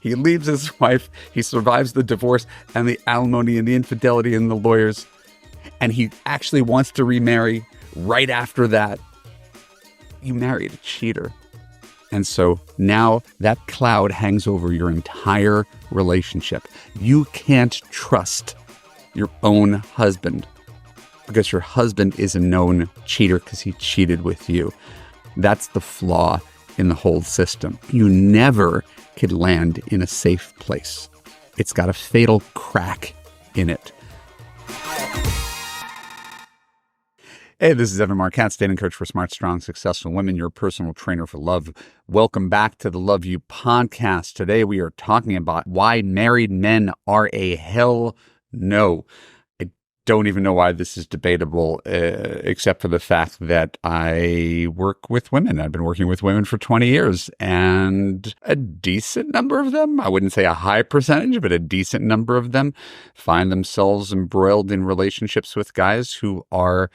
He leaves his wife. He survives the divorce and the alimony and the infidelity and the lawyers. And he actually wants to remarry right after that. You married a cheater. And so now that cloud hangs over your entire relationship. You can't trust your own husband because your husband is a known cheater because he cheated with you. That's the flaw in the whole system. You never could land in a safe place. It's got a fatal crack in it. Hey, this is Marc, Katz, dating coach for smart, strong, successful women, your personal trainer for love. Welcome back to the Love You podcast. Today we are talking about why married men are a hell no. I don't even know why this is debatable, except for the fact that I work with women. I've been working with women for 20 years, and a decent number of them, I wouldn't say a high percentage, but a decent number of them find themselves embroiled in relationships with guys who are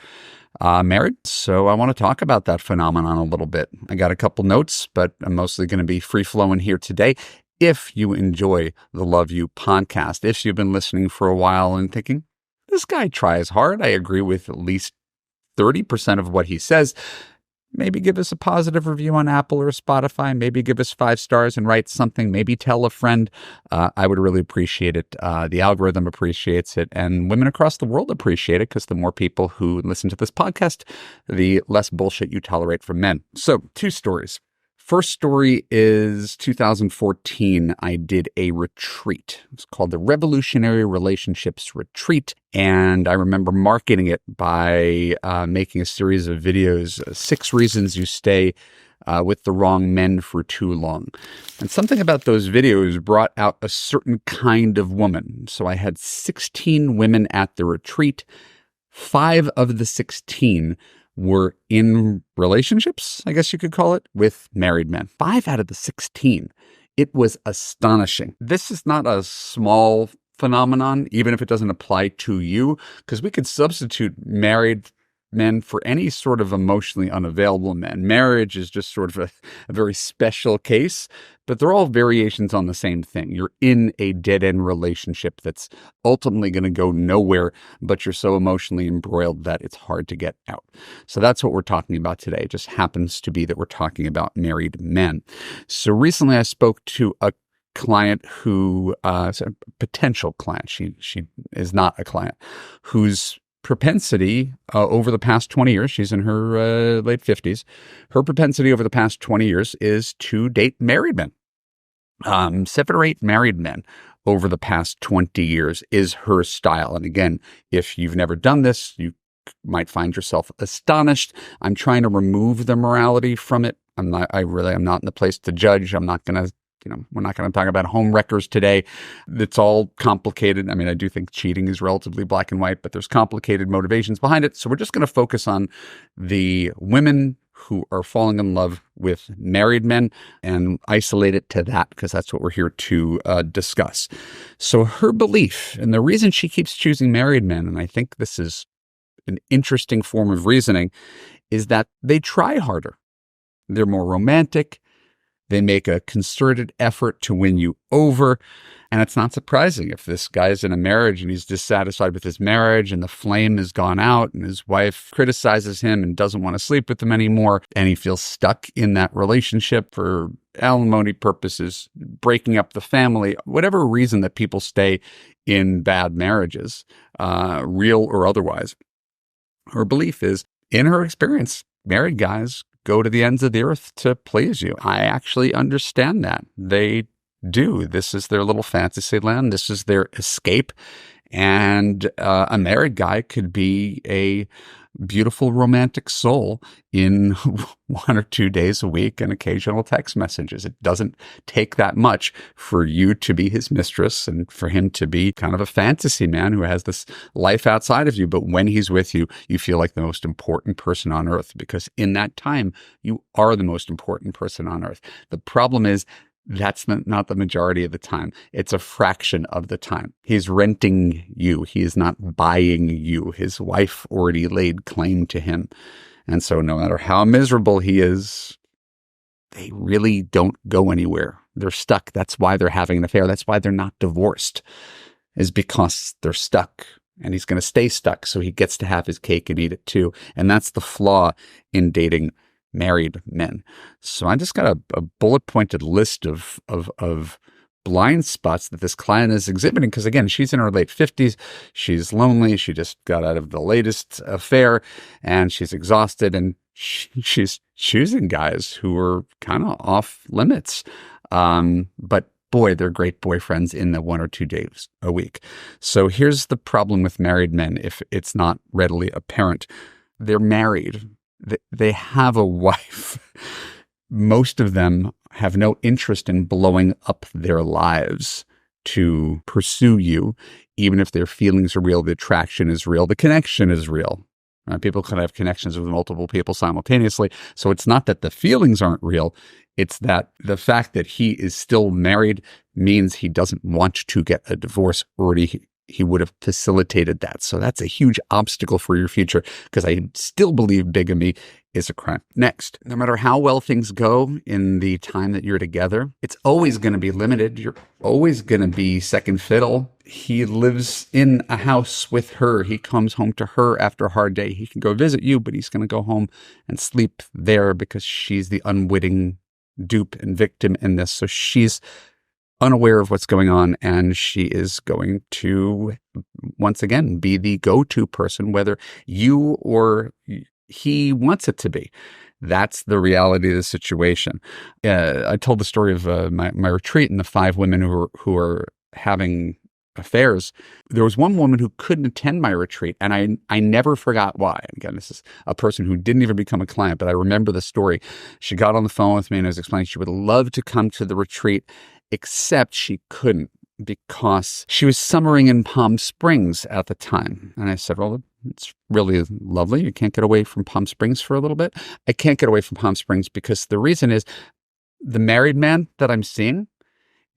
married. So I want to talk about that phenomenon a little bit. I got a couple notes, but I'm mostly going to be free-flowing here today. If you enjoy the Love You podcast, if you've been listening for a while and thinking, this guy tries hard, I agree with at least 30% of what he says, maybe give us a positive review on Apple or Spotify. Maybe give us 5 stars and write something. Maybe tell a friend. I would really appreciate it. The algorithm appreciates it, and women across the world appreciate it because the more people who listen to this podcast, the less bullshit you tolerate from men. So 2 stories. First story is 2014. I did a retreat. It's called the Revolutionary Relationships Retreat. And I remember marketing it by making a series of videos, 6 reasons you stay with the wrong men for too long. And something about those videos brought out a certain kind of woman. So I had 16 women at the retreat. 5 of the 16 were in relationships, I guess you could call it, with married men. 5 out of the 16. It was astonishing. This is not a small phenomenon, even if it doesn't apply to you, because we could substitute married men for any sort of emotionally unavailable men. Marriage is just sort of a very special case, but they're all variations on the same thing. You're in a dead-end relationship that's ultimately going to go nowhere, but you're so emotionally embroiled that it's hard to get out. So that's what we're talking about today. It just happens to be that we're talking about married men. So recently I spoke to a client who, a potential client, she is not a client, whose propensity over the past 20 years, she's in her late 50s, her propensity over the past 20 years is to date married men. 7 or 8 married men over the past 20 years is her style. And again, if you've never done this, you might find yourself astonished. I'm trying to remove the morality from it. I'm not in the place to judge. I'm not going to we're not going to talk about home wreckers today. It's all complicated. I mean, I do think cheating is relatively black and white, but there's complicated motivations behind it. So we're just going to focus on the women who are falling in love with married men and isolate it to that because that's what we're here to discuss. So her belief, and the reason she keeps choosing married men, and I think this is an interesting form of reasoning, is that they try harder. They're more romantic. They make a concerted effort to win you over. And it's not surprising if this guy's in a marriage and he's dissatisfied with his marriage and the flame has gone out and his wife criticizes him and doesn't want to sleep with him anymore. And he feels stuck in that relationship for alimony purposes, breaking up the family, whatever reason that people stay in bad marriages, real or otherwise. Her belief is, in her experience, married guys go to the ends of the earth to please you. I actually understand that. They do. This is their little fantasy land. This is their escape. And a married guy could be a beautiful romantic soul in 1 or 2 days a week and occasional text messages. It doesn't take that much for you to be his mistress and for him to be kind of a fantasy man who has this life outside of you. But when he's with you, you feel like the most important person on earth because in that time, you are the most important person on earth. The problem is that's not the majority of the time. It's a fraction of the time. He's renting you. He is not buying you. His wife already laid claim to him. And so no matter how miserable he is, they really don't go anywhere. They're stuck. That's why they're having an affair. That's why they're not divorced, is because they're stuck. And he's going to stay stuck, so he gets to have his cake and eat it too. And that's the flaw in dating married men. So I just got a bullet-pointed list of blind spots that this client is exhibiting. Because again, she's in her late 50s. She's lonely. She just got out of the latest affair, and she's exhausted. And she's choosing guys who are kind of off limits. But boy, they're great boyfriends in the 1 or 2 days a week. So here's the problem with married men, if it's not readily apparent. They're married. They have a wife. Most of them have no interest in blowing up their lives to pursue you, even if their feelings are real, the attraction is real, the connection is real. People can have connections with multiple people simultaneously. So it's not that the feelings aren't real. It's that the fact that he is still married means he doesn't want to get a divorce, or he would have facilitated that. So that's a huge obstacle for your future, because I still believe bigamy is a crime. Next, no matter how well things go in the time that you're together, it's always going to be limited. You're always going to be second fiddle. He lives in a house with her. He comes home to her after a hard day. He can go visit you, but he's going to go home and sleep there because she's the unwitting dupe and victim in this. So she's unaware of what's going on, and she is going to, once again, be the go-to person, whether you or he wants it to be. That's the reality of the situation. I told the story of my retreat and the 5 women who are having affairs. There was one woman who couldn't attend my retreat, and I never forgot why. Again, this is a person who didn't even become a client, but I remember the story. She got on the phone with me and was explaining she would love to come to the retreat, except she couldn't because she was summering in Palm Springs at the time. And I said, well, it's really lovely. You can't get away from Palm Springs for a little bit. I can't get away from Palm Springs because the reason is the married man that I'm seeing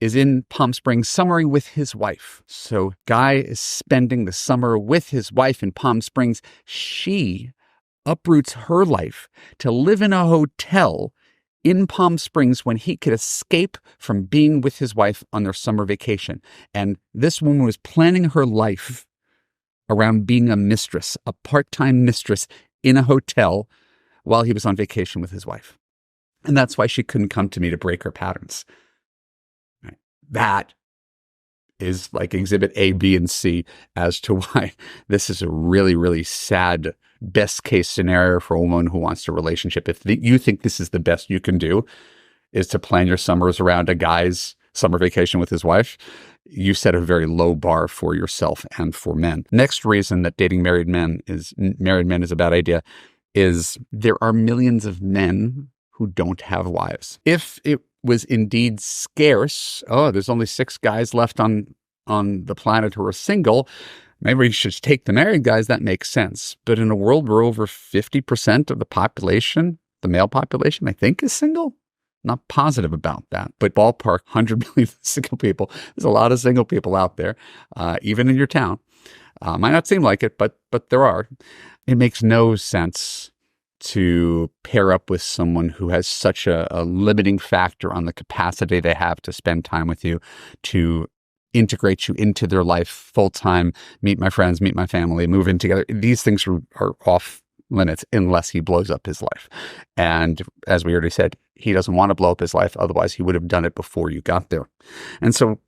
is in Palm Springs summering with his wife. So guy is spending the summer with his wife in Palm Springs. She uproots her life to live in a hotel in Palm Springs when he could escape from being with his wife on their summer vacation. And this woman was planning her life around being a mistress, a part-time mistress in a hotel while he was on vacation with his wife. And that's why she couldn't come to me to break her patterns. That is like exhibit A, B, and C as to why this is a really, really sad best case scenario for a woman who wants a relationship. If you think this is the best you can do, is to plan your summers around a guy's summer vacation with his wife, you set a very low bar for yourself and for men. Next reason that dating married men is a bad idea is there are millions of men who don't have wives. If it was indeed scarce, there's only 6 guys left on the planet who are single, maybe we should take the married guys. That makes sense. But in a world where over 50% of the population, the male population, I think, is single, not positive about that, but ballpark 100 million single people. There's a lot of single people out there, even in your town. Might not seem like it, but there are. It makes no sense to pair up with someone who has such a limiting factor on the capacity they have to spend time with you, to integrate you into their life full-time, meet my friends, meet my family, move in together. These things are off limits unless he blows up his life. And as we already said, he doesn't want to blow up his life. Otherwise, he would have done it before you got there. And so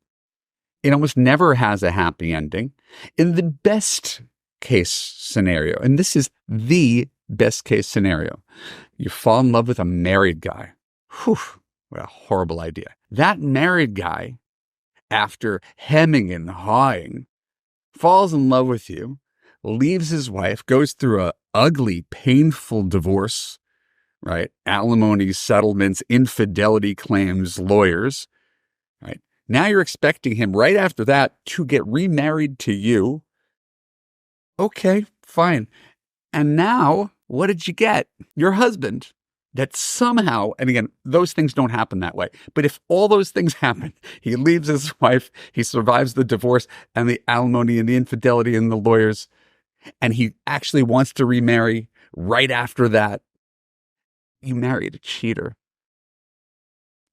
it almost never has a happy ending. In the best case scenario, and this is the best case scenario, you fall in love with a married guy. Whew, what a horrible idea. That married guy, after hemming and hawing, falls in love with you, leaves his wife, goes through a ugly, painful divorce, right? Alimony settlements, infidelity claims, lawyers, right? Now you're expecting him right after that to get remarried to you. Okay, fine. And now, what did you get? Your husband. That somehow, and again, those things don't happen that way. But if all those things happen, he leaves his wife, he survives the divorce and the alimony and the infidelity and the lawyers, and he actually wants to remarry right after that, you married a cheater.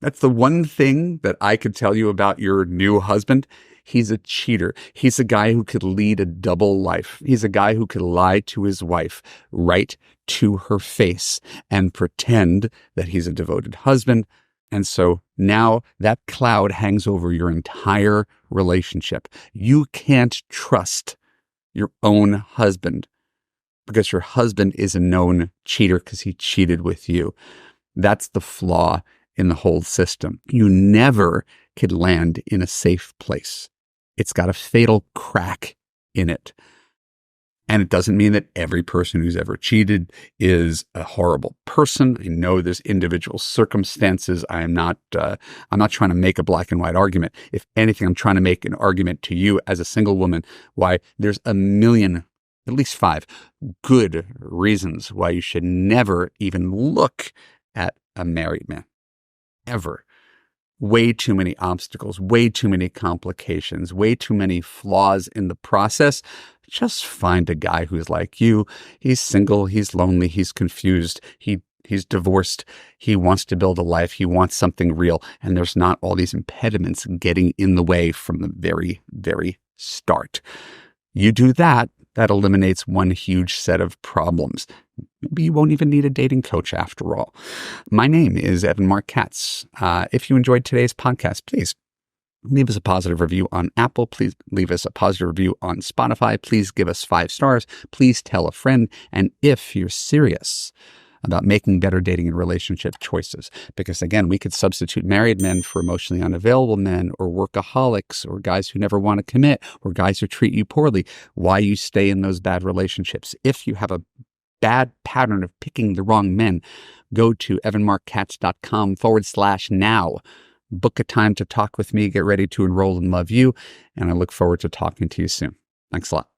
That's the one thing that I could tell you about your new husband. He's a cheater. He's a guy who could lead a double life. He's a guy who could lie to his wife right to her face and pretend that he's a devoted husband. And so now that cloud hangs over your entire relationship. You can't trust your own husband because your husband is a known cheater because he cheated with you. That's the flaw in the whole system. You never could land in a safe place. It's got a fatal crack in it. And it doesn't mean that every person who's ever cheated is a horrible person. I know there's individual circumstances. I'm not trying to make a black and white argument. If anything, I'm trying to make an argument to you as a single woman why there's a million, at least 5 good reasons why you should never even look at a married man. Ever. Way too many obstacles, way too many complications, way too many flaws in the process. Just find a guy who's like you. He's single, he's lonely, he's confused, he's divorced, he wants to build a life, he wants something real, and there's not all these impediments getting in the way from the very, very start. You do that, that eliminates one huge set of problems. Maybe you won't even need a dating coach after all. My name is Marc Katz. If you enjoyed today's podcast, please leave us a positive review on Apple. Please leave us a positive review on Spotify. Please give us 5 stars. Please tell a friend. And if you're serious about making better dating and relationship choices, because again, we could substitute married men for emotionally unavailable men or workaholics or guys who never want to commit or guys who treat you poorly. Why you stay in those bad relationships? If you have a bad pattern of picking the wrong men, go to evanmarckatz.com/now. Book a time to talk with me, get ready to enroll in Love You, and I look forward to talking to you soon. Thanks a lot.